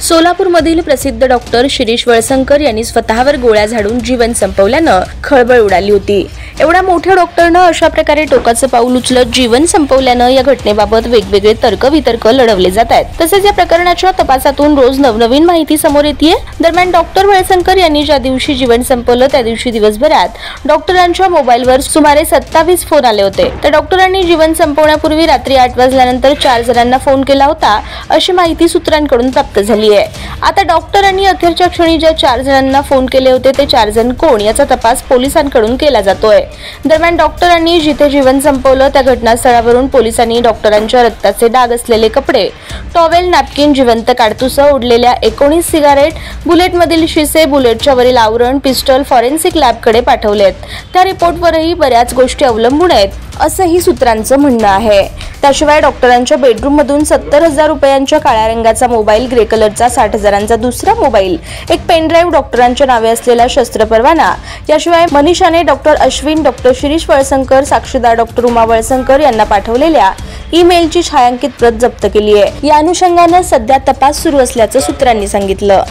सोलापूरमधील प्रसिद्ध डॉक्टर शिरीष वळसंकर यांनी स्वतःवर गोळ्या झाडून जीवन संपवल्यानं खळबळ उडाली होती। एवढ्या मोठ्या डॉक्टरनं अशा प्रकारे टोकाचं पाऊल उचलत जीवन संपवल्यानं या घटनेबाबत वेगवेगळे तर्कवितर्क लढवले जात आहेत। तसेच या प्रकरणाच्या तपासातून रोज नवनवीन माहिती समोर येते। दरम्यान डॉक्टर वळसंकर यांनी ज्या दिवशी जीवन संपवलं त्या दिवशी दिवसभरात डॉक्टरांच्या मोबाईलवर सुमारे 27 फोन आले होते। तर डॉक्टरांनी जीवन संपवण्यापूर्वी रात्री 8 वाजल्यानंतर 4 जणांना फोन केला होता अशी माहिती सूत्रांकडून प्राप्त झाली आहे। आता डॉक्टरांनी अखेरच्या क्षणी ज्या 4 जणांना फोन केले होते ते 4 जण कोण याचा तपास पोलिसांकडून केला जातोय। दरम्यान डॉक्टरांनी जिथे जीवन संपवलं त्या घटनास्थळावरून पोलिसांनी डॉक्टरांच्या रक्ताचे डाग असलेले कपडे, टॉवेल, नॅपकिन, जिवंत काडतुसं, उडलेल्या 19 सिगारेट, बुलेटमधील शिसे, बुलेटच्या वरील आवरण, पिस्टल फॉरेन्सिक लॅबकडे पाठवलेत। त्या रिपोर्टवरही बऱ्याच गोष्टी अवलंबून आहेत असंही सूत्रांचं म्हणणं आहे। त्याशिवाय डॉक्टरांच्या बेडरूममधून 70,000 रुपयांच्या काळ्या रंगाचा मोबाईल, ग्रे कलरचा 60,000चा दुसरा मोबाईल, एक पेनड्राईव्ह, डॉक्टरांच्या नावे असलेला शस्त्र परवाना, याशिवाय मनीषाने डॉक्टर अश्विन, डॉक्टर शिरीष वळसंकर, साक्षीदार डॉक्टर उमा वळसंकर यांना पाठवलेल्या ईमेलची छायांकित प्रत जप्त केली आहे। या अनुषंगाने सध्या तपास सुरू असल्याचं सूत्रांनी सांगितलं।